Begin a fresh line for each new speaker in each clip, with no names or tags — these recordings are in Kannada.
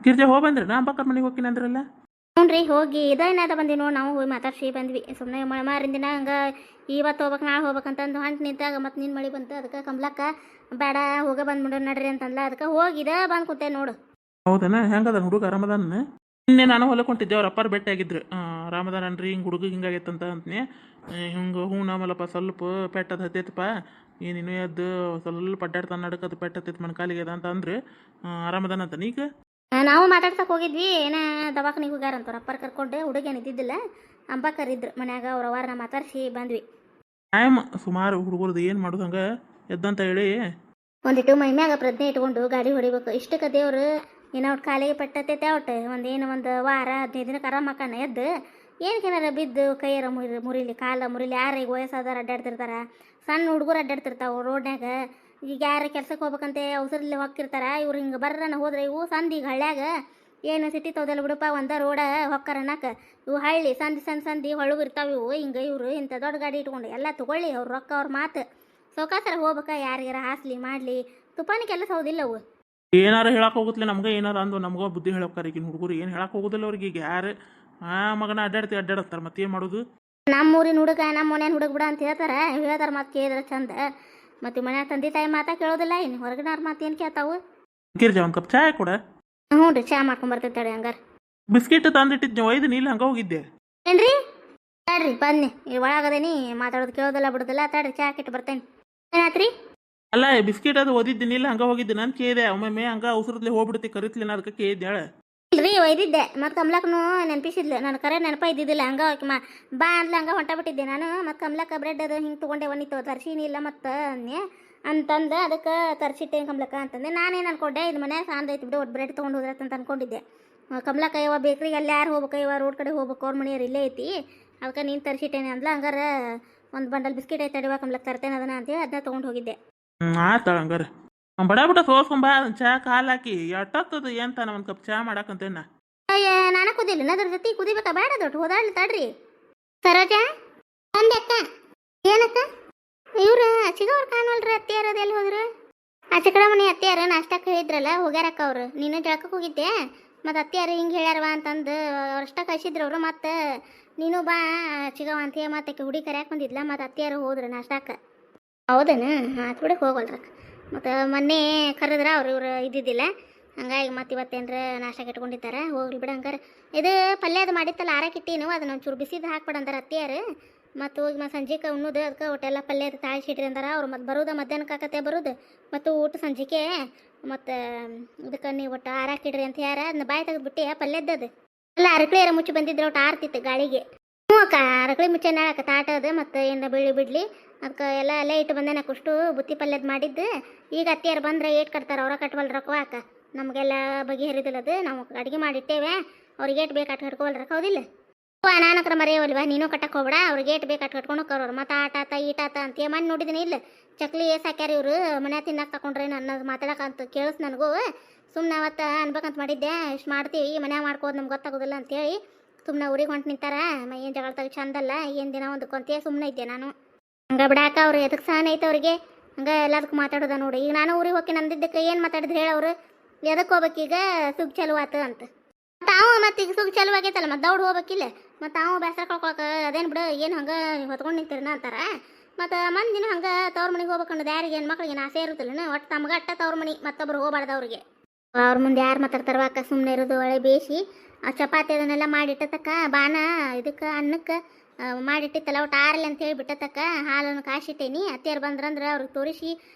ಗಿರ್ಜಾ ಹೋಗಿ ಬಂದ್ರಿ ನಾ ಅಂಬಕ್ಕರ್ ಮನೆಗೆ ಹೋಗ್ತೀನಿ ಅಂದ್ರಲ್ಲ.
ಹ್ಞೂ ರೀ ಹೋಗಿ ಇದೇನಾದ ಬಂದ್ವಿ ನೋಡಿ, ನಾವು ಹೋಗಿ ಮಾತಾಡ್ಸಿ ಬಂದ್ವಿ. ಸುಮ್ಮನೆ ಮಾರಿನ ದಿನ ಹಂಗೆ ಇವತ್ತು ಹೋಗ್ಬೇಕು ನಾಳೆ ಹೋಗ್ಬೇಕಂತಂದು ಹೊಂಟು ನಿಂತಾಗ ಮತ್ತು ನಿನ್ನ ಮಳೆ ಬಂತು. ಅದಕ್ಕೆ ಕಂಬ್ಲಕ್ಕ ಬೇಡ ಹೋಗ ಬಂದ್ಬಿಡು ನಡ್ರಿ ಅಂತಂದ್ಲ. ಅದಕ್ಕೆ ಹೋಗಿದೆ ಬಂದು ಕೂತೆ ನೋಡು.
ಹೌದನ ಹೆಂಗದ ಹುಡುಗ ಆರಾಮದಾನ? ನಿನ್ನೆ ನಾನು ಹೊಲಕ್ಕೆ ಹೊಂಟಿದ್ದೆ, ಅವ್ರ ಅಪ್ಪಾರು ಭೇಟಿ ಆಗಿದ್ರು. ಆರಾಮದಾನನ್ರಿ ಹಿಂಗೆ ಹುಡುಗ ಹಿಂಗಾಗೈತಂತ ಅಂತೀನಿ. ಹಿಂಗೆ ಹ್ಞೂ ನಮ್ಮಲ್ಲಪ್ಪ ಸ್ವಲ್ಪ ಪೆಟ್ಟದ ಹತ್ತೈತಪ್ಪ, ಏನಿನ್ನೂ ಎದ್ದು ಸ್ವಲ್ಪ ಅಡ್ಡಾಡ್ತಾನೆ ನಡಕದು ಪೆಟ್ಟ ಹತ್ತೈತೆ ಮಣ್ಕಾಲಿಗೆ ಅದ ಅಂತ ಅಂದ್ರೆ ಆರಾಮದಾನಂತ ಈಗ.
ನಾವು ಮಾತಾಡ್ಸಕ್ಕೆ ಹೋಗಿದ್ವಿ, ಏನ ದವಾಖಾನಿಗೆ ಹೋಗ್ಯಾರಂತ ಅವ್ರ ಅಪ್ಪರ್ ಕರ್ಕೊಂಡು. ಹುಡುಗ ಏನು ಇದ್ದಿದ್ದಿಲ್ಲ, ಅಂಬಕ್ಕರ್ ಇದ್ರು ಮನ್ಯಾಗ. ಅವ್ರ ಅವರನ್ನ ಮಾತಾಡ್ಸಿ ಬಂದ್ವಿ.
ಟೈಮ್ ಸುಮಾರು ಹುಡುಗರದು ಏನು ಮಾಡೋದು ಹಂಗೆ ಎದ್ದಂತ ಹೇಳಿ
ಒಂದಿಟ್ಟು ಮೈಮ್ಯಾಗ ಪ್ರಜ್ಞೆ ಇಟ್ಕೊಂಡು ಗಾಡಿ ಹೊಡಿಬೇಕು. ಇಷ್ಟಕ್ಕೆ ದೇವ್ರು ಏನೋ ಒಟ್ಟು ಕಾಲಿಗೆ ಪಟ್ಟತೈತೆ ಒಟ್ಟು ಒಂದು ವಾರ 15 ದಿನಕ್ಕೆ ಆರಾಮಕ್ಕನ ಎದ್ದು ಏನಕ್ಕೇನಾರ ಬಿದ್ದು ಕೈಯಾರ ಮುರಿಲಿ ಕಾಲ ಮುರಿಲಿ. ಯಾರು ಈಗ ವಯಸ್ಸಾದವ್ರು ಅಡ್ಡಾಡ್ತಿರ್ತಾರ, ಸಣ್ಣ ಹುಡುಗರು ಅಡ್ಡಾಡ್ತಿರ್ತಾವೆ ರೋಡ್ನ್ಯಾಗ. ಈಗ ಯಾರು ಕೆಲ್ಸಕ್ಕೆ ಹೋಗ್ಬೇಕಂತೆ ಅವಸರಲ್ಲಿ ಹೋಗ್ತಿರ್ತಾರ. ಇವ್ರು ಹಿಂಗೆ ಬರ್ರನ ಹೋದ್ರೆ ಇವು ಸಂದಿ ಈಗ ಹಳ್ಳ್ಯಾಗ ಏನು ಸಿಟಿ ತೋದಲ್ಲ ಬಿಡಪ್ಪ, ಒಂದ ರೋಡ ಹೊಕ್ಕಾರ ಅನ್ನಕ್ಕೆ. ಇವು ಹಳ್ಳಿ ಸಂದಿ ಹೊಳಗು ಇರ್ತಾವೆ ಇವು. ಹಿಂಗೆ ಇವರು ಇಂಥ ದೊಡ್ಡ ಗಾಡಿ ಇಟ್ಕೊಂಡು ಎಲ್ಲ ತೊಗೊಳ್ಳಿ, ಅವ್ರ ರೊಕ್ಕ ಅವ್ರ ಮಾತು ಸೌಕಾಸರ ಹೋಗ್ಬೇಕ. ಯಾರಿಗಾರ ಹಾಸ್ಲಿ ಮಾಡಲಿ ತುಪ್ಪಾನಿ ಕೆಲಸ ಹೌದಿಲ್ಲ ಅವು.
ಏನಾರು ಹೇಳಕ್ಕೆ ಹೋಗುತ್ತಲೆ ನಮ್ಗೆ ಏನಾರು ಅಂದು ನಮ್ಗೆ ಬುದ್ಧಿ ಹೇಳೋಕ್ಕಾರ ಈಗಿನ ಹುಡುಗರು ಏನು ಹೇಳಕ್ಕೆ ಹೋಗೋದಿಲ್ಲ ಅವ್ರಿಗೆ. ಈಗ ಯಾರು ಮಗನ ಅಡ್ಡಾಡ್ತಾರೆ ಮತ್ತೆ ಏನು ಮಾಡೋದು.
ನಮ್ಮ ಊರಿನ ಹುಡುಗ ನಮ್ಮ ಮನೇನ ಹುಡುಗ ಬಿಡ ಅಂತ ಹೇಳ್ತಾರೆ ಮತ್ತೆ ಕೇಳಿದ್ರೆ ಚಂದ. ಮತ್ತು ಮನ್ಯಾಗ ತಂದೆ ತಾಯಿ ಮಾತಾ ಕೇಳೋದಿಲ್ಲ, ಇನ್ನು ಹೊರಗಿನವ್ರ ಮಾತು ಏನು ಕೇಳ್ತಾವು.
ಗಿರ್ಜಾ ಒಂದು ಕಪ್ ಚಾಯ್ ಕೊಡ.
ಹ್ಞೂ ರೀ ಚಾ ಮಾಡ್ಕೊಂಬರ್ತೈತೆ ಹಂಗಾರ.
ಬಿಸ್ಕಿಟ್ ತಂದಿಟ್ಟಿದ್ದು ಒಯ್ದು ನೀನು ಹಂಗೆ ಹೋಗಿದ್ದೆ
ಏನ್ರಿ ತಡ್ರಿ ಬನ್ನಿ, ಈ ಒಳಗದೇನಿ ಮಾತಾಡೋದು ಕೇಳೋದಿಲ್ಲ ಬಿಡೋದಿಲ್ಲ. ತಡ್ರಿ ಚಾ ಹಾಕಿಟ್ಟು ಬರ್ತೇನೆ. ಏನಾತ್ರಿ?
ಅಲ್ಲ ಬಿಸ್ಕಿಟ್ ಅದು ಓದಿದ್ದೀನಿ ಇಲ್ಲ ಹಂಗೆ ಹೋಗಿದ್ದೆ. ನಾನು ಕೇಳಿದೆ ಒಮ್ಮೆ ಹಂಗೆ ಅವಸರದಲ್ಲಿ ಹೋಗ್ಬಿಡ್ತಿ ಕರಿತ್ಲಿ ಅದಕ್ಕೆ ಕೇಳಿದ್ದೆ ಹೇಳ.
ಇಲ್ರಿ ಒಯ್ದಿದ್ದೆ ಮತ್ತು ಕಮ್ಲಕ್ಕೂ ನೆನಪಿಸಿದ್ಲು. ನಾನು ಕರೆ ನೆನಪ ಇದ್ದಿದ್ದಿಲ್ಲ. ಹಂಗೆ ಬಾ ಅಂದ್ಲ ಹಂಗೆ ಹೊಂಟ ಬಿಟ್ಟಿದ್ದೆ ನಾನು. ಮತ್ತು ಕಮ್ಲಕ್ಕ ಬ್ರೆಡ್ ಅದು ಹಿಂಗೆ ತೊಗೊಂಡೆ ಒನ್ನಿತ್ತು ತರ್ಸೀನಿ ಇಲ್ಲ ಮತ್ತು ಅನ್ನೆ ಅಂತಂದು ಅದಕ್ಕೆ ತರಿಸಿಟ್ಟೇನು ಕಮ್ಲಕ್ಕ ಅಂತಂದೆ. ನಾನೇನು ಅನ್ಕೊಂಡೆ ಇದು ಮನ್ಯಾಗ ಸಾಂದ್ ಐತಿ ಬಿಡು, ಒಟ್ಟು ಬ್ರೆಡ್ ತೊಗೊಂಡು ಹೋದ್ರತ್ತ ಅಂತ ಅನ್ಕೊಂಡಿದ್ದೆ. ಕಮ್ಲಕ್ಕ ಇವ ಬೇಕ್ರಿಗೆ ಅಲ್ಲಿ ಯಾರು ಹೋಗ್ಬೇಕು, ಇವ ರೋಡ್ ಕಡೆ ಹೋಗ್ಬೇಕು, ಅವ್ರ ಮನೆಯವ್ರು ಇಲ್ಲೇ ಐತಿ, ಅದಕ್ಕೆ ನೀನು ತರಿಸಿಟ್ಟೇನೆ ಅಂದ್ಲ. ಹಂಗಾರೆ ಒಂದು ಬಂಡಲ್ ಬಿಸ್ಕಿಟ್ ಐತೆ ಅಡಿವ ಕಮ್ಲಕ್ಕ ತರ್ತೇನೆ ಅದನ್ನ ಅಂತೇಳಿ ಅದನ್ನ ತೊಗೊಂಡು ಹೋಗಿದ್ದೆ.
ಆಯ್ತಾಳ ಹಂಗಾರೆ ಬಡ ಸೋಸ್ಕೊಂಬ ಚಾ ಕಾಲು ಹಾಕಿ ಎಟ್ಟತ್ತದ ಏನ್ತ ಒಂದು ಕಪ್ ಚಾ ಮಾಡಾಕಂತೇನ.
ಅಯ್ಯ ನಾನು ಕುದಿಲ್ಲ ಅದ್ರ ಜೊತೆ ಕುದಿಬೇಕಾ ಬೇಡ ದೊಡ್ಡ ಹೋದಾಡ್ಲಿ ತಡ್ರಿ. ಸರೋಜಾ ಒಂದಕ್ಕ ಏನಕ್ಕ ಇವ್ರು ಚಿಗವ್ರು ಕಾಣವಲ್ರಿ ಅತ್ತಿಯಾರ ಎಲ್ಲಿ ಹೋದ್ರು? ಆಚೆ ಕಡೆ ಮನೆ ಅತ್ತಿಯಾರ ನಾಷ್ಟಕ್ಕೆ ಹೇಳಿದ್ರಲ್ಲ ಹೋಗ್ಯಾರಕ್ಕ ಅವ್ರು. ನೀನು ಜಳಕಕ್ಕೆ ಹೋಗಿದ್ದೆ ಮತ್ತು ಅತ್ತಿಯಾರು ಹಿಂಗೆ ಹೇಳ್ಯಾರವ ಅಂತಂದು ಅಷ್ಟ ಕಳಿಸಿದ್ರು ಅವರು. ಮತ್ತು ನೀನು ಬಾ ಚಿಗವ ಅಂತ ಹೇಳಿ ಮತ್ತೆ ಹುಡಿ ಕರ್ಯಾಕೆ ಬಂದಿದ್ಲ. ಮತ್ತು ಅತ್ತಿಯಾರು ಹೋದ್ರು ನಾಷ್ಟಕ್ಕೆ. ಹೌದನ ಆತು ಬಿಡಕ್ಕೆ ಹೋಗಲ್ರಕ್ಕ. ಮತ್ತು ಮೊನ್ನೆ ಕರೆದ್ರೆ ಇವ್ರು ಇದ್ದಿದ್ದಿಲ್ಲ, ಹಂಗಾಗಿ ಮತ್ತೆ ಇವತ್ತೇನ್ರ ನಾಷ್ಟಕ್ಕೆ ಇಟ್ಕೊಂಡಿದ್ದಾರೆ. ಹೋಗ್ಲಿ ಬಿಡ ಹಂಗಾರೆ. ಇದು ಪಲ್ಯ ಅದು ಮಾಡಿತ್ತಲ್ಲ ಆರಾಕಿಟ್ಟಿನು ಅದನ್ನ ಒಂಚೂರು ಬಿಸಿದು ಹಾಕ್ಬಿಡ ಅಂತಾರೆ ಅತ್ತಿಯಾರು. ಮತ್ತು ಹೋಗಿ ಮತ್ತು ಸಂಜೆಗೆ ಉಣ್ಣೋದು ಅದಕ್ಕೆ ಒಟ್ಟೆಲ್ಲ ಪಲ್ಯ ಅದು ತಾಳಿಸಿಟ್ರಿ ಅಂತಾರೆ ಅವ್ರು. ಮತ್ತು ಬರೋದು ಮಧ್ಯಾಹ್ನಕ್ಕೆ ಆಕತ್ತೆ ಬರೋದು ಮತ್ತು ಊಟ ಸಂಜೆಗೆ. ಮತ್ತು ಇದಕ್ಕೆ ನೀವು ಒಟ್ಟು ಆರಾಕಿಡ್ರಿ ಅಂತ ಯಾರ ಅದನ್ನ ಬಾಯಿ ತೆಗೆದ್ಬಿಟ್ಟು ಪಲ್ಯದ್ದದು ಅಲ್ಲ ಅರಕಳಿಯಾರ ಮುಚ್ಚಿ ಬಂದಿದ್ರೆ ಒಟ್ಟು ಆರ್ತಿತ್ತು ಗಾಳಿಗೆ. ಹ್ಞೂ ಅಕ್ಕ ಅರಕಳಿ ಮುಚ್ಚೆ ನಾಳಕ್ಕ ತಾಟ ಅದು ಮತ್ತು ಏನು ಬೀಳಿ ಬಿಡ್ಲಿ ಅದಕ್ಕೆ ಎಲ್ಲ ಅಲ್ಲೇ ಇಟ್ಟು ಬಂದೆ ನಾಕಷ್ಟು ಬುತ್ತಿ ಪಲ್ಯದ ಮಾಡಿದ್ದು. ಈಗ ಅತ್ತಿಯಾರು ಬಂದರೆ ಏಟ್ ಕಟ್ತಾರೆ ಅವ್ರ ಕಟ್ವಲ್ ರೊಕ್ಕ ಅಕ್ಕ. ನಮಗೆಲ್ಲ ಬಗೆಹರಿದಿಲ್ಲ ಅದು, ನಾವು ಅಡುಗೆ ಮಾಡಿಟ್ಟೇವೆ. ಅವ್ರಿಗೆ ಏಟ್ ಬೇಕು ಅಟ್ಟು ಕಟ್ಕೋವಲ್ ರೊಕ್ಕ ಹೌದಿಲ್ಲ. ನಾನು ಹತ್ರ ಮರೆಯವಲ್ವ, ನೀನು ಕಟ್ಟಕ್ಕೆ ಹೋಗ್ಬೇಡ. ಅವ್ರಿಗೆ ಏಟ್ ಬೇಕು ಅಟ್ಟು ಕಟ್ಕೊಂಡು ಹೋಗೋರು. ಮತ್ತು ಆಟಾತ ಈಟಾತ ಅಂತ ಮಣ್ಣು ನೋಡಿದ್ದೀನಿ ಇಲ್ಲ ಚಕ್ಲಿ ಸಾಕ್ಯಾರ ಇವರು ಮನೆ ತಿನ್ನಕ್ಕೆ ತಗೊಂಡ್ರೆ ಅನ್ನೋದು ಮಾತಾಡಕ್ಕಂತ ಕೇಳಿಸ್ ನನಗೂ. ಸುಮ್ಮನೆ ಅವತ್ತು ಅನ್ಬೇಕಂತ ಮಾಡಿದ್ದೆ, ಇಷ್ಟು ಮಾಡ್ತೀವಿ ಮನ್ಯಾಗ ಮಾಡ್ಕೋದು ನಮ್ಗೆ ಗೊತ್ತಾಗೋದಿಲ್ಲ ಅಂತೇಳಿ ಸುಮ್ಮನೆ ಊರಿಗೆ ಹೊಂಟು ನಿಂತಾರ. ಏನು ಜಗಳ ತೆಗೆ ಚಂದಲ್ಲ ಏನು ದಿನ ಒಂದು ಕೊಂತೆ ಸುಮ್ಮನೆ ಇದ್ದೆ ನಾನು. ಹಂಗೆ ಬಿಡಾಕ ಅವ್ರು ಎದಕ್ಕೆ ಸಹನ ಐತೆ ಅವ್ರಿಗೆ ಹಂಗೆ ಎಲ್ಲದಕ್ಕೂ ಮಾತಾಡೋದ ನೋಡಿ. ಈಗ ನಾನು ಊರಿಗೆ ಹೋಗಿ ನಂದಿದ್ದಕ್ಕೆ ಏನು ಮಾತಾಡಿದ್ರೆ ಹೇಳೋರು ಎದಕ್ಕೆ ಹೋಗ್ಬೇಕೀಗ ಸುಗ್ ಚಲೋ ಆತು ಅಂತ. ತಾವು ಮತ್ತು ಈಗ ಸುಗ್ ಚಲೋ ಆಗೈತಲ್ಲ ಮತ್ತು ದೌಡ್ ಹೋಗ್ಬೇಕಿಲ್ಲ. ಮತ್ತು ತಾವು ಬೇಸರ ಕಳ್ಕೊಳಕ್ಕೆ ಅದೇನು ಬಿಡು ಏನು ಹಂಗೆ ಹೊತ್ಕೊಂಡು ನಿಂತಿರನ ಅಂತಾರೆ. ಮತ್ತು ಮಂದಿನ ಹಂಗೆ ತವ್ರ ಮನೆಗೆ ಹೋಗ್ಬೇಕಂದ್ರೆ ಯಾರಿಗೆ ಹೆಣ್ಮಕ್ಳಿಗೆ ಆಸೆ ಇರುತ್ತಲ್ಲ ಒಟ್ಟು ತಮ್ಗೆ ಅಟ್ಟ ತವ್ರ ಮನೆ ಮತ್ತೊಬ್ರು ಹೋಗ್ಬಾರ್ದು ಅವ್ರಿಗೆ. ಅವ್ರ ಮುಂದೆ ಯಾರು ಮಾತಾಡ್ತಾರ ಅಕ್ಕ ಸುಮ್ಮನೆ ಇರೋದು. ಒಳ್ಳೆ ಬೇಯಿಸಿ ಆ ಚಪಾತಿ ಅದನ್ನೆಲ್ಲ ಮಾಡಿಟ್ಟತಕ್ಕ ಬಾನ ಇದಕ್ಕೆ ಅನ್ನಕ್ಕೆ ಮಾಡಿಟ್ಟಿತ್ತಲ್ಲ ಒಟ್ಟು ಆರಲಿ ಅಂತ ಹೇಳಿ ಬಿಟ್ಟತಕ್ಕ ಹಾಲನ್ನು ಕಾಯಿಸಿಟ್ಟೇನಿ. ಅತ್ತಿಯಾರು ಬಂದ್ರಂದ್ರೆ ಅವ್ರಿಗೆ ತೋರಿಸಿ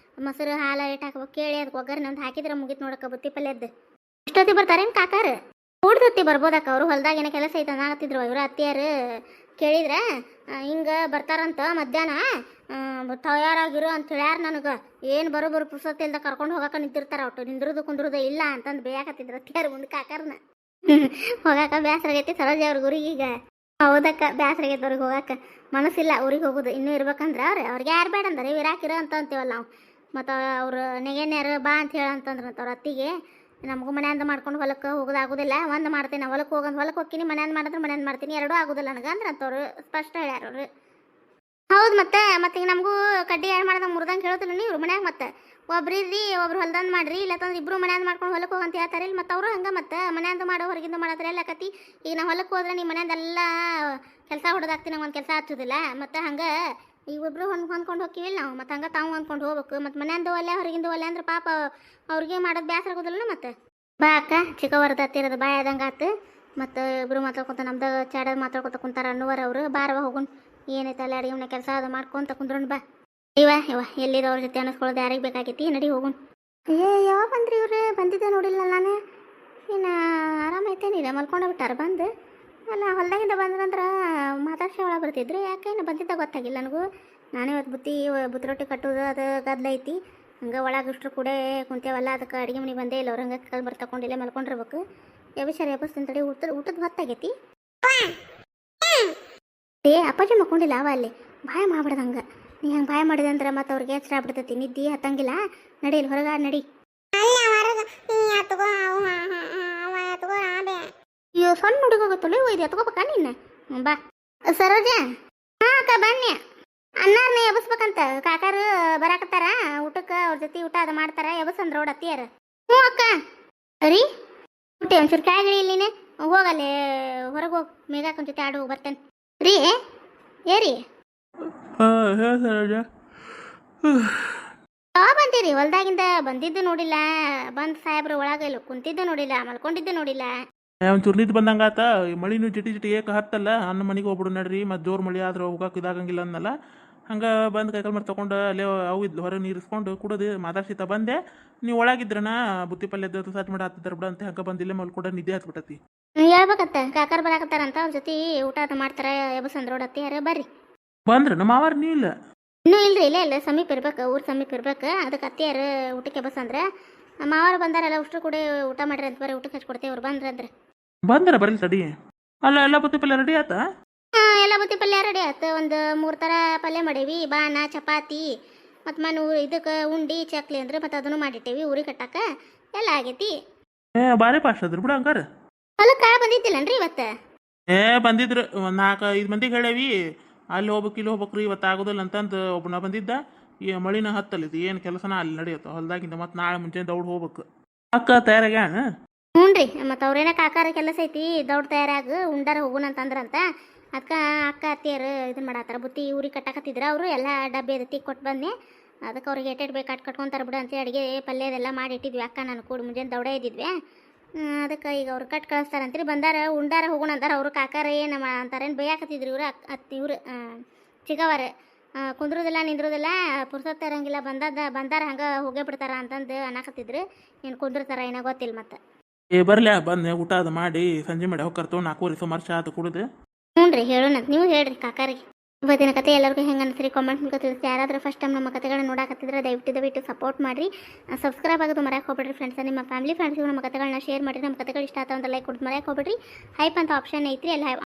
ಮೊಸರು ಹಾಲು ಇಟ್ಟು ಹಾಕ್ಬೇಕು ಕೇಳಿ ಅದಕ್ಕೆ ಒಗ್ಗರಣೆ ಒಂದು ಹಾಕಿದ್ರೆ ಮುಗಿತು ನೋಡಕ್ಕ ಬುತ್ತಿ ಪಲ್ಯದ್ದು. ಇಷ್ಟೊತ್ತಿ ಬರ್ತಾರೇನು ಕಾಕಾರ? ಊಡ್ದೊತ್ತಿ ಬರ್ಬೋದಕ್ಕ. ಅವರು ಹೊಲ್ದಾಗ ಏನೋ ಕೆಲಸ ಐತೆ ಅನ್ನಕತ್ತಿದ್ರು ಇವರು ಅತ್ತಿಯಾರು ಕೇಳಿದ್ರೆ ಹಿಂಗೆ ಬರ್ತಾರಂತ ಮಧ್ಯಾಹ್ನ ತಯಾರಾಗಿರು ಅಂತ ಹೇಳ್ಯಾರ ನನಗೆ. ಏನು ಬರೋ ಪುಸ್ತಕ ಇಲ್ದ ಕರ್ಕೊಂಡು ಹೋಗಕ್ಕೆ ನಿಂತಿರ್ತಾರ ಒಟ್ಟು ನಿಂದ್ರದು ಕುಂದ್ರದು ಇಲ್ಲ ಅಂತಂದು ಬೇಯಾಕತ್ತಿದ್ರು ಅತ್ತಿಯಾರು ಮುಂದೆ ಕಾಕಾರನ. ಹೋಗಾಕ ಬೇಸರ ಆಗೈತಿ ಸರೋಜ ಅವ್ರಿಗೆ ಊರಿಗೆ. ಈಗ ಹೌದಕ್ಕ ಬೇಸರ ಆಗೈತೆ ಅವ್ರಿಗೆ ಹೋಗಾಕ ಮನಸ್ಸಿಲ್ಲ ಊರಿಗೆ ಹೋಗೋದು. ಇನ್ನೂ ಇರ್ಬೇಕಂದ್ರೆ ಅವ್ರಿಗೆ ಯಾರು ಬೇಡ ಅಂದ್ರೆ ಇರಾಕಿರ ಅಂತ ಅಂತೀವಲ್ಲ ನಾವು. ಮತ್ತು ಅವ್ರು ನೆಗೆನ್ಯಾರು ಬಾ ಅಂತ ಹೇಳಂತಂದ್ರಂತ ಅವ್ರ ಅತ್ತಿಗೆ. ನಮಗೂ ಮನೆಯಿಂದ ಮಾಡ್ಕೊಂಡು ಹೊಲಕ್ಕೆ ಹೋಗೋದಾಗೋದಿಲ್ಲ. ಒಂದು ಮಾಡ್ತೀನಿ ಹೊಲಕ್ಕೆ ಹೊಲಕ್ಕೆ ಹೋಗ್ತೀನಿ, ಮನೆಯಿಂದ ಮಾಡಿದ್ರೆ ಮನೆಯಿಂದ ಮಾಡ್ತೀನಿ, ಎರಡೂ ಆಗೋದಿಲ್ಲ ನನಗೆ ಅಂದ್ರೆ ಅಂತವ್ರು ಸ್ಪಷ್ಟ ಹೇಳ್ಯಾರ ಅವರು. ಹೌದು ಮತ್ತೆ ಈಗ ನಮಗೂ ಕಡ್ಡಿ ಯಾರು ಮಾಡ್ದಂಗೆ ಮುರಿದಂಗೆ ಹೇಳೋದಿಲ್ಲ ನೀವು ಮನ್ಯಾಗ. ಮತ್ತೆ ಒಬ್ರಿರ್ರಿ ಒಬ್ರು ಹೊಲ್ದಂದು ಮಾಡ್ರಿ ಇಲ್ಲತ್ತಂದ್ರೆ ಇಬ್ರು ಮನ್ಯಾಂದು ಮಾಡ್ಕೊಂಡು ಹೊಲಕ್ಕೆ ಹೋಗಂತ ಹೇಳ್ತಾರೆ ಇಲ್ಲಿ ಮತ್ತು ಅವರು ಹಂಗೆ ಮತ್ತು ಮನ್ಯಾಂದು ಮಾಡೋ ಹೊರಗಿಂದ ಮಾಡೋದ್ರೆ ಎಲ್ಲ ಕತಿ ಈಗ ನಾ ಹೊಲಕ್ಕೆ ಹೋದ್ರೆ ನಿಮ್ಮ ಮನ್ಯಾಂದೆಲ್ಲ ಕೆಲಸ ಹೊಡೆದಾಕ್ತೀನಿ ನಂಗೆ ಒಂದು ಕೆಲಸ ಹಚ್ಚೋದಿಲ್ಲ ಮತ್ತು ಹಂಗೆ ಈಗ ಇಬ್ಬರು ಹೊಂದ್ಕೊಂಡು ಹೋಗ್ತೀವಿಲ್ಲ ನಾವು ಮತ್ತು ಹಂಗೆ ತಾವು ಹೊಂದ್ಕೊಂಡು ಹೋಗ್ಬೇಕು ಮತ್ತು ಮನ್ಯಾಂದು ಒಲೆ ಹೊರಗಿಂದ ಒಲೆ ಅಂದ್ರೆ ಪಾಪ ಅವ್ರಿಗೆ ಮಾಡೋದು ಬೇಸರ ಆಗೋದಿಲ್ಲ ಮತ್ತೆ ಬಾ ಅಕ್ಕ ಚಿಕ್ಕವರ್ದು ಹತ್ತಿರದ ಬಾಯ್ ಆದಂಗೆ ಆತು ಮತ್ತು ಇಬ್ಬರು ಮಾತಾಡ್ಕೊತ ನಮ್ದು ಚಾಡೋದು ಮಾತಾಡ್ಕೊತ ಕುಂತಾರ ಅನ್ನುವರ ಅವರು ಬಾರವ ಹೋಗುನ್ ಏನೈತೆ ಅಲ್ಲಿ ಅಡಿಗೆ ಮನೆ ಕೆಲಸ ಅದು ಮಾಡ್ಕೊಂತ ಕುಂದ್ರೋಣ ಬಾ ಇವ ಎಲ್ಲಿದವ್ರ ಜೊತೆ ಅನ್ನಿಸ್ಕೊಳ್ಳೋದು ಯಾರಿಗೆ ಬೇಕಾಗೈತಿ ನಡಿ ಹೋಗುನ್ ಯಾವ ಬಂದ್ರಿ ಇವ್ರು ಬಂದಿದ್ದೆ ನೋಡಿಲ್ಲ ನಾನು ಇನ್ನು ಆರಾಮೈತೇನಿಲ್ಲ ಮಲ್ಕೊಂಡ ಬಿಟ್ಟಾರ ಬಂದು ಅಲ್ಲ ಹೊಲ್ದಾಗಿಂದ ಬಂದ್ರಂದ್ರೆ ಮಾತಾಡ್ಸಿ ಒಳಗೆ ಬರ್ತಿದ್ರು ಯಾಕೆ ಇನ್ನು ಬಂದಿದ್ದ ಗೊತ್ತಾಗಿಲ್ಲ ನನಗೂ ನಾನೇ ಇವತ್ತು ಬುತ್ತಿ ರೊಟ್ಟಿ ಕಟ್ಟೋದು ಅದು ಗದ್ಲೈತಿ ಹಂಗೆ ಒಳಗೆ ಇಷ್ಟರು ಕೂಡ ಕುಂತೇವಲ್ಲ ಅದಕ್ಕೆ ಅಡುಗೆ ಮನೆ ಬಂದೇ ಇಲ್ಲ ಅವ್ರು ಹಂಗೆ ಕಲ್ ತಗೊಂಡಿಲ್ಲ ಮಲ್ಕೊಂಡಿರ್ಬೇಕು ಎಬಿಸರಿ ಎಬ್ಬಸ್ತೀನಿ ತಡಿ ಊಟದ ಹೊತ್ತಾಗೈತಿ ಅಪ್ಪಾಜಿ ಮಕ್ಕೊಂಡಿಲ್ಲ ಅವ ಅಲ್ಲಿ ಬಾಯ ಮಾಡ್ಬಿಡ್ದು ಹಂಗೆ ನೀ ಹಂಗೆ ಬಾಯ ಮಾಡಿದೆ ಅಂದ್ರೆ ಮತ್ತೆ ಅವ್ರಿಗೆ ಎಚ್ಚರ ಆಗ್ಬಿಡ್ತೈತಿ ನಿದ್ದಿ ಹತ್ತಂಗಿಲ್ಲ ನಡೀಲಿ ಹೊರಗ ನಡಿ ಅಯ್ಯೋ ಸಣ್ಣ ಹುಡುಗ ಹೋಗುತ್ತಲ್ಲ ಇದು ಎತ್ಕೋಬೇಕ ನೀನು ಬಾ ಸರೋಜ ಹಾಂ ಅಕ್ಕ ಬನ್ನಿ ಅನ್ನಾರನ್ನ ಎಬಸ್ಬೇಕಂತ ಕಾಕಾರು ಬರಾಕತ್ತಾರ ಊಟಕ್ಕೆ ಅವ್ರ ಜೊತೆ ಊಟ ಅದು ಮಾಡ್ತಾರ ಎಬಸಂದ್ರ ಅವ್ರ ಅತ್ತಿಯಾರ ಹ್ಞೂ ಅಕ್ಕ ರೀ ಊಟ ಒಂಚೂರು ಕಾಯಿಲೆ ಇಲ್ಲಿನೇ ಹೋಗಲ್ಲೇ ಹೊರಗೆ ಹೋಗಿ ಮೇಗಾಕ ಜೊತೆ ಆಡು ಹೋಗಿ ಬರ್ತೇನೆ ರೀ ಏರಿ ಯಾವ ಬಂದಿರಿ ಹೊಲ್ದಾಗಿಂದ ಬಂದಿದ್ದು ನೋಡಿಲ್ಲ ಬಂದು ಸಾಹೇಬ್ರು ಒಳಗೆ ಇಲ್ಲ ಕುಂತಿದ್ದು ನೋಡಿಲ್ಲ ಮಲ್ಕೊಂಡಿದ್ದು ನೋಡಿಲ್ಲ
ಒಂಚೂರು ನಿದ್ದು ಬಂದಂಗೆ ಆತ ಮಳಿನೂ ಜಿಟಿ ಏಕ ಹತ್ತಲ್ಲ ಅನ್ನ ಮನೆಗೆ ಹೋಗ್ಬಿಡು ನಡ್ರಿ ಮತ್ತು ಜೋರು ಮಳೆ ಆದ್ರೆ ಹೋಗಕ್ಕೆ ಇದಾಗಂಗಿಲ್ಲ ಅನ್ನಲ್ಲ ಹಂಗೆ ಬಂದು ಕೈಕಾಲು ಮಾಡಿ ತೊಗೊಂಡು ಅಲ್ಲೇ ಅವು ಇದ್ಲು ಹೊರಗೆ ನೀರಿಸ್ಕೊಂಡು ಕುಡೋದು ಮಾತಾಡ್ಸಿತ ಬಂದೆ ನೀವು ಒಳಗಿದ್ರನ ಬುತ್ತಿ ಪಲ್ಯದ ಸಾಟ್ ಮಾಡಿ ಹತ್ತಿದ್ದಾರೆ ಬಿಡ ಅಂತ ಹಂಗೆ ಬಂದಿಲ್ಲ ಮಲ್ಕೊಂಡು ನಿದ್ದೆ ಹತ್ಬಿಟ್ಟತಿ
ಹೇಳ್ಬೇಕತ್ತ ಕಾಕರ್ ಬರಾಕತ್ತಾರಂತ ಅವ್ರ ಜೊತೆ ಊಟ ಅದು ಮಾಡ್ತಾರೆ ಎಬಸಂದ್ರ ಹೊಡತ್ತಿ ಯಾರ ಬರ್ರಿ
ಬಂದ್ರೆ ನಮ್ಮ ಮಾವಾರ ನೀ ಇಲ್ಲ
ಇನ್ನೂ ಇಲ್ರಿ ಇಲ್ಲ ಸಮೀಪ ಇರ್ಬೇಕು ಊರು ಸಮೀಪ ಇರ್ಬೇಕು ಅದಕ್ಕೆ ಅತ್ತಿಯಾರು ಊಟಕ್ಕೆ ಬಸಂದ್ರೆ ಮಾವಾರ ಬಂದಾರಲ್ಲ ಅಷ್ಟು ಕೂಡ ಊಟ ಮಾಡ್ರಿ ಅಂತ ಬರೀ ಊಟಕ್ಕೆ ಹಚ್ಕೊಡ್ತೇವೆ ಅವ್ರು ಬಂದ್ರಂದ್ರೆ
ಬಂದ್ರೆ ಬರಲಿ ತಡಿ ಅಲ್ಲ ಎಲ್ಲ ಬುತ್ತಿ ಪಲ್ಯ ರೆಡಿ ಆತ
ಎಲ್ಲ ಬುತ್ತಿ ಪಲ್ಯ ರೆಡಿ ಆಯ್ತು ಒಂದು 3 ಥರ ಪಲ್ಯ ಮಾಡೀವಿ ಬಾಣ ಚಪಾತಿ ಮತ್ತು ಮನೆ ಇದಕ್ಕೆ ಉಂಡಿ ಚಕ್ಲಿ ಅಂದ್ರೆ ಮತ್ತು ಅದನ್ನು ಮಾಡಿಟ್ಟೇವಿ ಊರಿಗೆ ಕಟ್ಟಾಕ ಎಲ್ಲ ಆಗೈತಿ
ಭಾರಿ ಪಾಸ್ಟ್ ಅದ್ರ ಬಿಡ ಹಂಗಾರ
ಹೊಲಕ್ಕೆ ಕಾಳು ಬಂದಿದ್ದಿಲ್ಲನ್ರಿ ಇವತ್ತು
ಬಂದಿದ್ರು ಒಂದು 4-5 ಮಂದಿಗೆ ಹೇಳೇವಿ ಅಲ್ಲಿ ಹೋಗ್ಬೇಕು ಇಲ್ಲಿ ಹೋಗ್ಬೇಕ್ರಿ ಇವತ್ತು ಆಗೋದಿಲ್ಲ ಅಂತಂದು ಒಬ್ಬನ ಬಂದಿದ್ದ ಈ ಮಳಿನ ಹತ್ತಲ್ಲಿದ್ದು ಏನು ಕೆಲಸನ ಅಲ್ಲಿ ನಡೆಯುತ್ತೆ ಹೊಲ್ದಾಗಿಂದ ಮತ್ತು ನಾಳೆ ಮುಂಚೆ ದೌಡ್ ಹೋಗ್ಬೇಕು ಅಕ್ಕ ತಯಾರಾಗ್ಯಾಣ
ಹ್ಞೂ ರೀ ಮತ್ತು ಅವ್ರೇನ ಕಾಕಾರ ಕೆಲಸ ಐತಿ ದೌಡ್ ತಯಾರಾಗ ಉಂಡಾರ ಹೋಗುಣ ಅಂತಂದ್ರಂತ ಅದಕ್ಕೆ ಅಕ್ಕ ಅತ್ತಿಯರು ಇದನ್ನ ಮಾಡತ್ತಾರ ಬುತ್ತಿ ಊರಿಗೆ ಕಟ್ಟಾಕತ್ತಿದ್ರು ಅವರು ಎಲ್ಲ ಡಬ್ಬಿ ಅದತ್ತಿ ಕೊಟ್ಟು ಬಂದೆ ಅದಕ್ಕೆ ಅವ್ರಿಗೆ ಎಟ್ಟೆಟ್ ಬೇಕು ಕಟ್ಕೊಂತಾರೆ ಬಿಡು ಅಂತ ಅಡುಗೆ ಪಲ್ಯದೆಲ್ಲ ಮಾಡಿ ಇಟ್ಟಿದ್ವಿ ಅಕ್ಕ ನಾನು ಕೂಡ ಮುಂಜಾನೆ ದೌಡ ಇದ್ದಿದ್ವಿ ಅದಕ್ಕೆ ಈಗ ಅವ್ರು ಕಟ್ ಕಳಿಸ್ತಾರಂತ್ರಿ ಬಂದಾರ ಉಂಡಾರ ಹೋಗೋಣ ಅಂತಾರೆ ಅವರು ಕಾಕಾರ ಏನು ಅಂತಾರೇನು ಬೇಯಾಕತ್ತಿದ್ರು ಇವ್ರು ಇವ್ರು ಚಿಗವಾರ ಕುಂದ್ರೋದಿಲ್ಲ ನಿಂದ್ರೋದಿಲ್ಲ ಪುರ್ಸೊತ್ತು ಇರಂಗಿಲ್ಲ ಬಂದಾರ ಹಂಗೆ ಹೋಗೇ ಬಿಡ್ತಾರ ಅಂತಂದು ಅನ್ನಕತ್ತಿದ್ರು ಏನು ಕುಂದಿರ್ತಾರ ಏನೋ ಗೊತ್ತಿಲ್ಲ ಮತ್ತೆ
ಬರ್ಲ್ಯಾ ಬಂದು ಊಟ ಅದು ಮಾಡಿ ಸಂಜೆ ಮಾಡಿ ಹೋಗ್ಕರ್ತೇವೆ 4 ಸುಮಾರು ಚಾ ಅದು ಕುಡಿದು
ಹ್ಞೂ ರೀ ಹೇಳೋಣ ನೀವು ಹೇಳ್ರಿ ಕಾಕಾರಿಗೆ ಇವತ್ತಿನ ಕತೆ ಎಲ್ಲರಿಗೂ ಹೆಂಗೆ ಅನಿಸ್ರಿ ಕಾಮೆಂಟ್ ಮೂಲಕ ತಿಳಿಸಿ ಯಾರಾದರೂ ಫಸ್ಟ್ ಟೈಮ್ ನಮ್ಮ ಕತೆಗಳನ್ನ ನೋಡಾಕತ್ತಿದ್ರೆ ದಯವಿಟ್ಟು ಸಪೋರ್ಟ್ ಮಾಡಿರಿ ಸಬ್ಸ್ಕ್ರೈಬ್ ಆಗೋದು ಮರ್ಯಾಕೆ ಹೋಗ್ಬೇಡ್ರಿ ಫ್ರೆಂಡ್ಸ್ ನಿಮ್ಮ ಫ್ಯಾಮಿಲಿ ಫ್ರೆಂಡ್ಸ್ಗೂ ನಮ್ಮ ಕತೆಗಳನ್ನ ಶೇರ್ ಮಾಡಿರಿ ನಮ್ಮ ಕತೆಗಳು ಇಷ್ಟ ಆತ ಅಂತ ಲೈಕ್ ಕೊಟ್ಟು ಮರ್ಯಾಕೆ ಹೋಗ್ಬೇಡ್ರಿ ಹೈಪ್ ಅಂತ ಆಪ್ಷನ್ ಐತ್ರಿ ಅಲ್ಲಿ